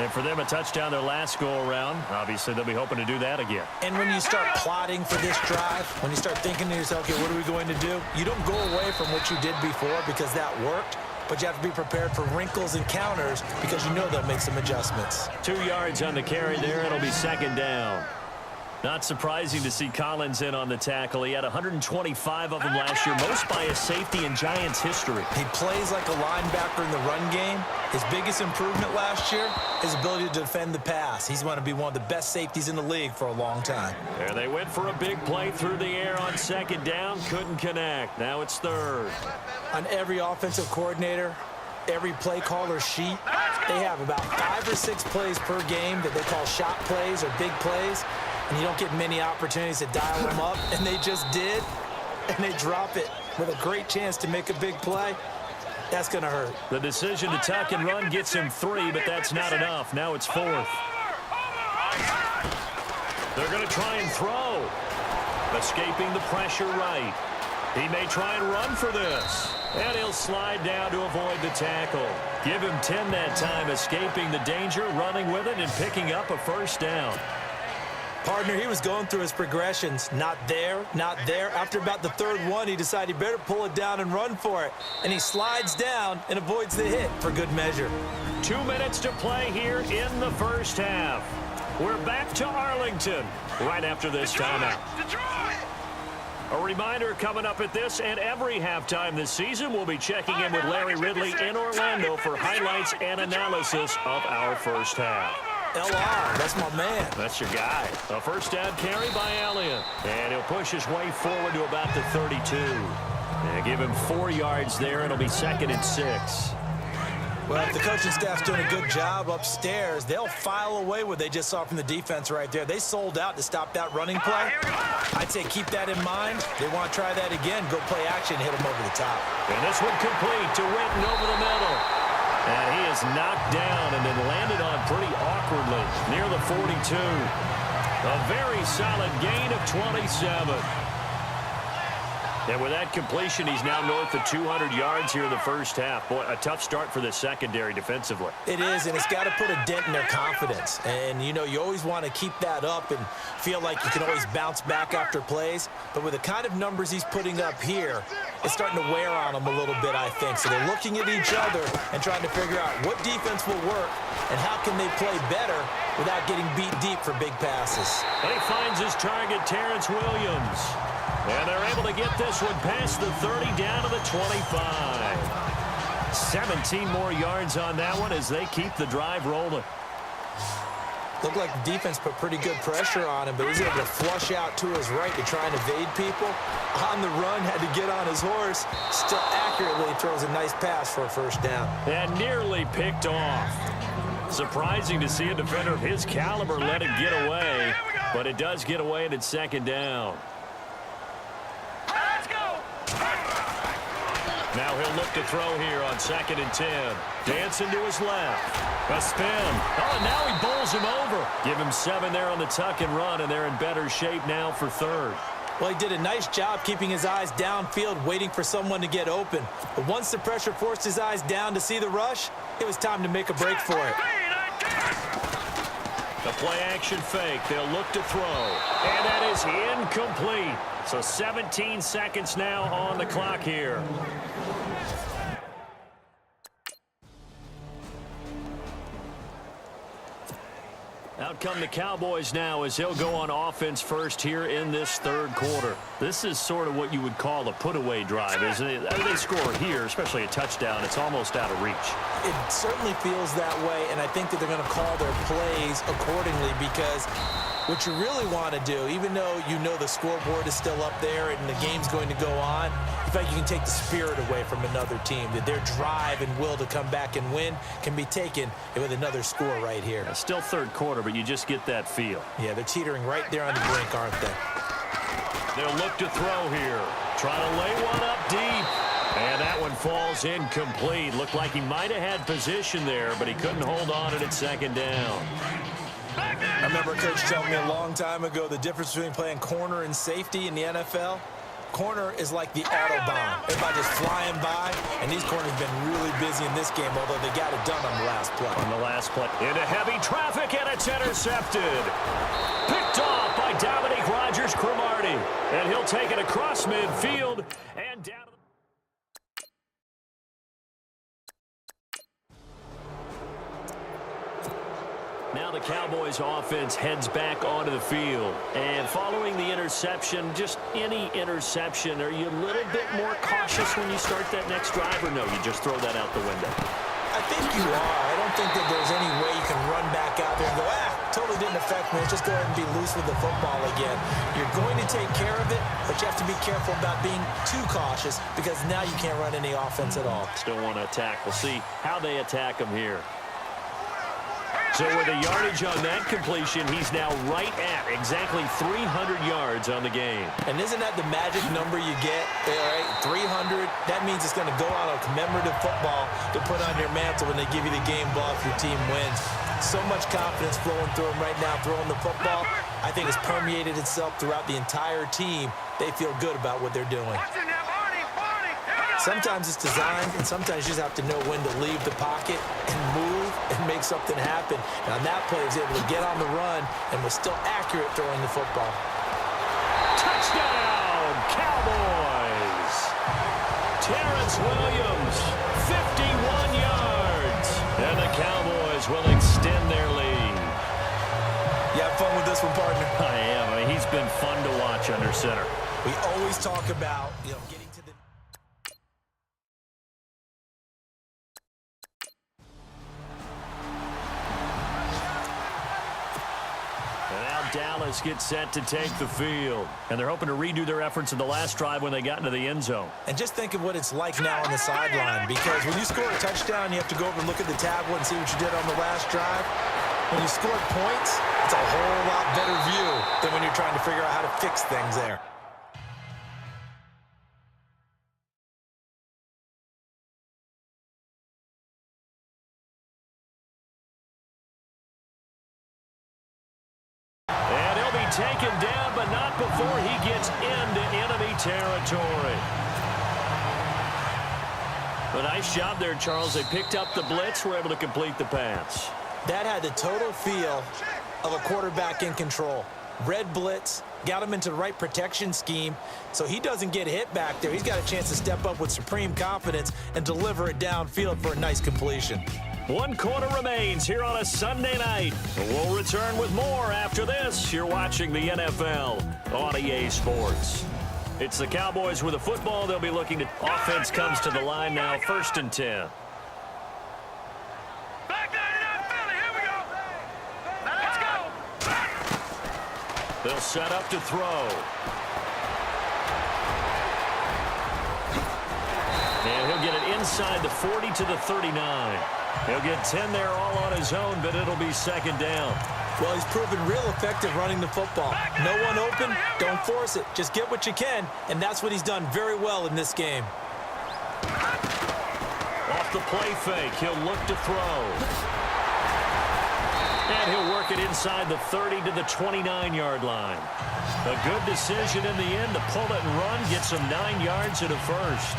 And for them, a touchdown their last go-around. Obviously, they'll be hoping to do that again. And when you start plotting for this drive, when you start thinking to yourself, okay, what are we going to do? You don't go away from what you did before because that worked, but you have to be prepared for wrinkles and counters because you know they'll make some adjustments. 2 yards on the carry there. It'll be second down. Not surprising to see Collins in on the tackle. He had 125 of them last year, most by a safety in Giants history. He plays like a linebacker in the run game. His biggest improvement last year, his ability to defend the pass. He's going to be one of the best safeties in the league for a long time. There they went for a big play through the air on second down. Couldn't connect. Now it's third. On every offensive coordinator, every play caller sheet, they have about 5 or 6 plays per game that they call shot plays or big plays. And you don't get many opportunities to dial them up, and they just did, and they drop it with a great chance to make a big play. That's going to hurt. The decision to tuck and run gets him 3, but that's not enough. Now it's 4th. They're going to try and throw. Escaping the pressure right. He may try and run for this. And he'll slide down to avoid the tackle. Give him 10 that time, escaping the danger, running with it, and picking up a first down. Partner, he was going through his progressions. Not there, not there. After about the 3rd one, he decided he better pull it down and run for it. And he slides down and avoids the hit for good measure. 2 minutes to play here in the first half. We're back to Arlington right after this timeout. A reminder coming up at this and every halftime this season, we'll be checking in with Larry Ridley in Orlando for highlights and analysis of our first half. LR, that's my man. That's your guy. A first down carry by Elliott. And he'll push his way forward to about the 32. And give him 4 yards there. It'll be 2nd and 6. Well, if the coaching staff's doing a good job upstairs, they'll file away what they just saw from the defense right there. They sold out to stop that running play. I'd say keep that in mind. They want to try that again. Go play action, hit them over the top. And this one complete to Witten over the middle. And he is knocked down and then landed on pretty awkwardly near the 42. A very solid gain of 27. And with that completion, he's now north of 200 yards here in the first half. Boy, a tough start for the secondary defensively. It is, and it's got to put a dent in their confidence. And, you know, you always want to keep that up and feel like you can always bounce back after plays. But with the kind of numbers he's putting up here, it's starting to wear on them a little bit, I think. So they're looking at each other and trying to figure out what defense will work and how can they play better without getting beat deep for big passes. And he finds his target, Terrence Williams. And they're able to get this one past the 30 down to the 25. 17 more yards on that one as they keep the drive rolling. Looked like the defense put pretty good pressure on him, but he was able to flush out to his right to try and evade people. On the run, had to get on his horse. Still accurately throws a nice pass for a first down. And nearly picked off. Surprising to see a defender of his caliber let it get away, but it does get away and it's 2nd down. Now he'll look to throw here on 2nd and 10. Dancing to his left. A spin. Oh, and now he bowls him over. Give him 7 there on the tuck and run, and they're in better shape now for 3rd. Well, he did a nice job keeping his eyes downfield, waiting for someone to get open. But once the pressure forced his eyes down to see the rush, it was time to make a break for it. The play-action fake. They'll look to throw. And that is incomplete. So 17 seconds now on the clock here. Out come the Cowboys now as he'll go on offense first here in this 3rd quarter. This is sort of what you would call a put-away drive, isn't it? As they score here, especially a touchdown, it's almost out of reach. It certainly feels that way, and I think that they're going to call their plays accordingly because what you really want to do, even though you know the scoreboard is still up there and the game's going to go on, I feel like you can take the spirit away from another team, that their drive and will to come back and win can be taken with another score right here. It's still 3rd quarter, but you just get that feel. Yeah, they're teetering right there on the brink, aren't they? They'll look to throw here. Try to lay one up deep. And that one falls incomplete. Looked like he might have had position there, but he couldn't hold on it at 2nd down. I remember a coach telling me a long time ago the difference between playing corner and safety in the NFL. corner is like the Autobahn. Everybody just flying by, and these corners have been really busy in this game, although they got it done on the last play. On the last play. Into heavy traffic, and it's intercepted. Picked off by Dominique Rodgers-Cromartie. And he'll take it across midfield and down. Now the Cowboys offense heads back onto the field. And following the interception, just any interception, are you a little bit more cautious when you start that next drive, or no, you just throw that out the window? I think you are. I don't think that there's any way you can run back out there and go, totally didn't affect me. Let's just go ahead and be loose with the football again. You're going to take care of it, but you have to be careful about being too cautious because now you can't run any offense at all. Still want to attack. We'll see how they attack him here. So with the yardage on that completion, he's now right at exactly 300 yards on the game. And isn't that the magic number you get? Right? 300. That means it's going to go on a commemorative football to put on your mantle when they give you the game ball if your team wins. So much confidence flowing through him right now, throwing the football. I think it's permeated itself throughout the entire team. They feel good about what they're doing. Sometimes it's designed, and sometimes you just have to know when to leave the pocket and move and make something happen. And on that play, he was able to get on the run and was still accurate throwing the football. Touchdown, Cowboys! Terrence Williams, 51 yards. And the Cowboys will extend their lead. You have fun with this one, partner? I am. I mean, he's been fun to watch under center. We always talk about, getting to the... Dallas gets set to take the field. And they're hoping to redo their efforts in the last drive when they got into the end zone. And just think of what it's like now on the sideline, because when you score a touchdown, you have to go over and look at the tablet and see what you did on the last drive. When you score points, it's a whole lot better view than when you're trying to figure out how to fix things there. Taken down, but not before he gets into enemy territory. A nice job there, Charles. They picked up the blitz, were able to complete the pass. That had the total feel of a quarterback in control. Red blitz, got him into the right protection scheme, so he doesn't get hit back there. He's got a chance to step up with supreme confidence and deliver it downfield for a nice completion. 1 quarter remains here on a Sunday night. We'll return with more after this. You're watching the NFL on EA Sports. It's the Cowboys with the football. They'll be looking to... Offense comes to the line now, 1st and 10. They'll set up to throw. And he'll get it inside the 40 to the 39. He'll get 10 there all on his own, but it'll be 2nd down. Well, he's proven real effective running the football. No one open, don't force it. Just get what you can, and that's what he's done very well in this game. Off the play fake, he'll look to throw. And he'll work it inside the 30 to the 29-yard line. A good decision in the end to pull it and run, get some 9 yards and a first.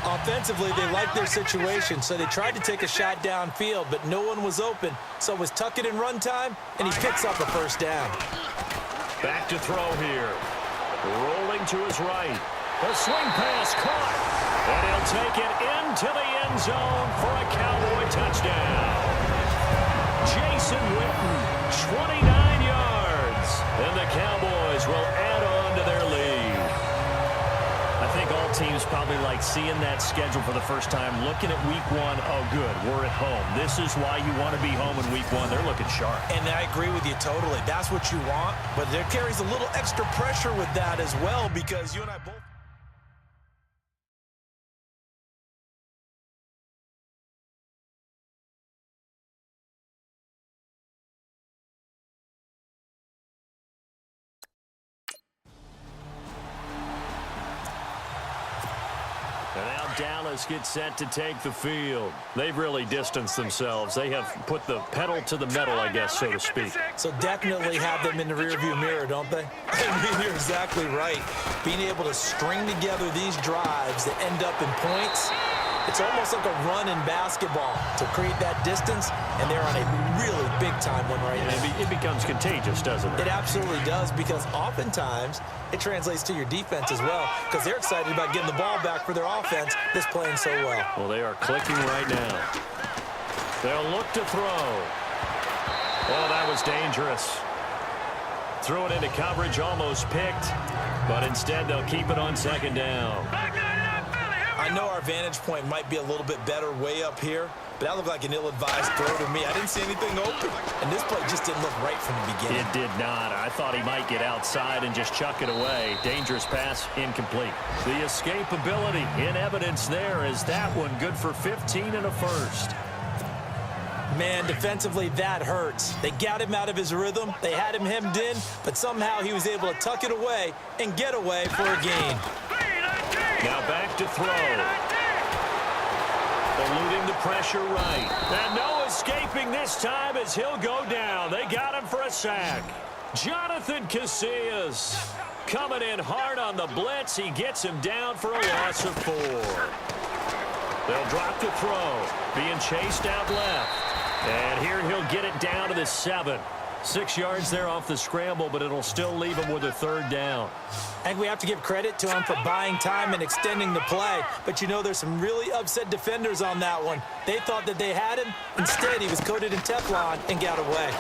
Offensively, they liked their situation, so they tried to take a shot downfield, but no one was open. So it was tuck it and run time, and he picks up a 1st down. Back to throw here. Rolling to his right. A swing pass caught. And he'll take it into the end zone for a Cowboy touchdown. Jason Witten, 29 yards. And the Cowboys will add on to their lead. I think all teams probably like seeing that schedule for the first time, looking at week 1. Oh, good, we're at home. This is why you want to be home in week 1. They're looking sharp. And I agree with you totally. That's what you want, but there carries a little extra pressure with that as well, because you and I both... Dallas get set to take the field. They've really distanced themselves. They have put the pedal to the metal, I guess, so to speak. So definitely have them in the rearview mirror, don't they? I mean, you're exactly right. Being able to string together these drives that end up in points, it's almost like a run in basketball to create that distance, and they're on a really big-time one right now. It becomes contagious, doesn't it? It absolutely does, because oftentimes it translates to your defense as well, because they're excited about getting the ball back for their offense that's playing so well. Well, they are clicking right now. They'll look to throw. Oh, that was dangerous. Threw it into coverage, almost picked, but instead they'll keep it on second down. I know our vantage point might be a little bit better way up here, but that looked like an ill-advised throw to me. I didn't see anything open, and this play just didn't look right from the beginning. It did not. I thought he might get outside and just chuck it away. Dangerous pass, incomplete. The escapability in evidence there is that one good for 15 and a first. Man, defensively, that hurts. They got him out of his rhythm. They had him hemmed in, but somehow he was able to tuck it away and get away for a gain. Now back to throw. Eluding the pressure right. And no escaping this time as he'll go down. They got him for a sack. Jonathan Casillas coming in hard on the blitz. He gets him down for a loss of 4. They'll drop to throw. Being chased out left. And here he'll get it down to the 7. 6 yards there off the scramble, but it'll still leave him with a 3rd down. I think we have to give credit to him for buying time and extending the play. But, you know, there's some really upset defenders on that one. They thought that they had him. Instead, he was coated in Teflon and got away.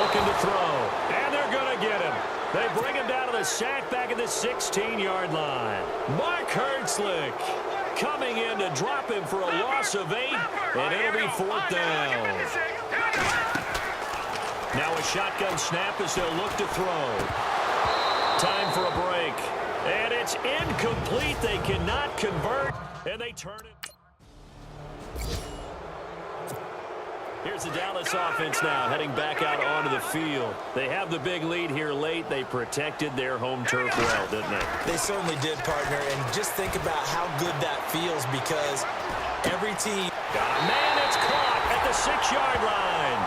Looking to throw. And they're going to get him. They bring him down to the sack back at the 16-yard line. Mark Hertzlick coming in to drop him for a loss of 8. And it'll be 4th down. Now a shotgun snap as they'll look to throw. Time for a break. And it's incomplete. They cannot convert. And they turn it. Here's the Dallas offense now heading back out onto the field. They have the big lead here late. They protected their home turf well, didn't they? They certainly did, partner. And just think about how good that feels, because every team... Got a man, it's caught at the 6-yard line.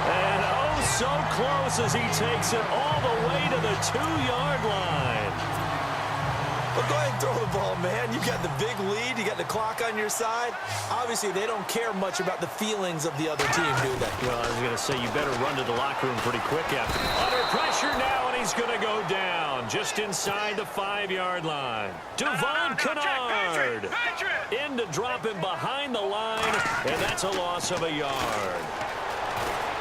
And oh, so close as he takes it all the way to the 2-yard line. Well, go ahead and throw the ball, man. You got the big lead. You got the clock on your side. Obviously, they don't care much about the feelings of the other team, do they? Well, I was going to say, you better run to the locker room pretty quick after. Under pressure now, and he's going to go down just inside the 5-yard line. Devon Kennard in to drop him behind the line, and that's a loss of a yard.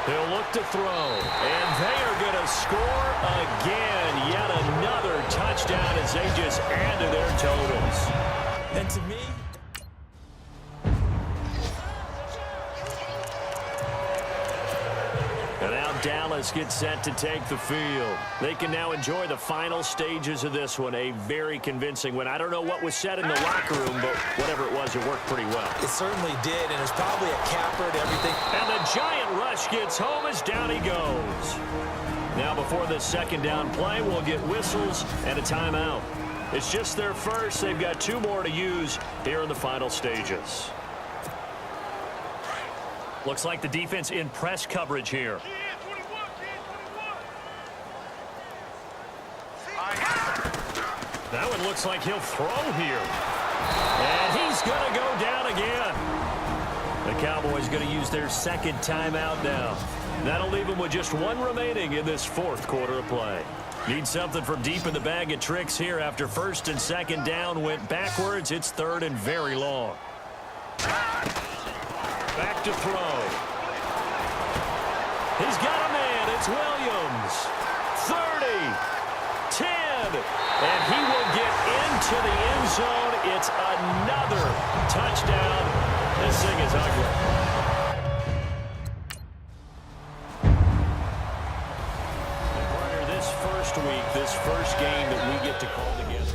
They'll look to throw, and they are going to score again. Yet another touchdown as they just add to their totals. And to me... And now Dallas gets set to take the field. They can now enjoy the final stages of this one. A very convincing win. I don't know what was said in the locker room, but whatever it was, it worked pretty well. It certainly did, and it's probably a capper to everything. And the giant rush gets home as down he goes. Now before this 2nd down play, we'll get whistles and a timeout. It's just their first. They've got 2 more to use here in the final stages. Looks like the defense in press coverage here. That one looks like he'll throw here. And he's going to go down again. The Cowboys going to use their 2nd timeout now. That'll leave them with just 1 remaining in this 4th quarter of play. Need something from deep in the bag of tricks here after 1st and 2nd down went backwards. It's 3rd and very long. Back to throw. He's got a man. It's Williams. 30. 10. And he will get into the end zone. It's another touchdown. This thing is ugly. This first week, this first game that we get to call together.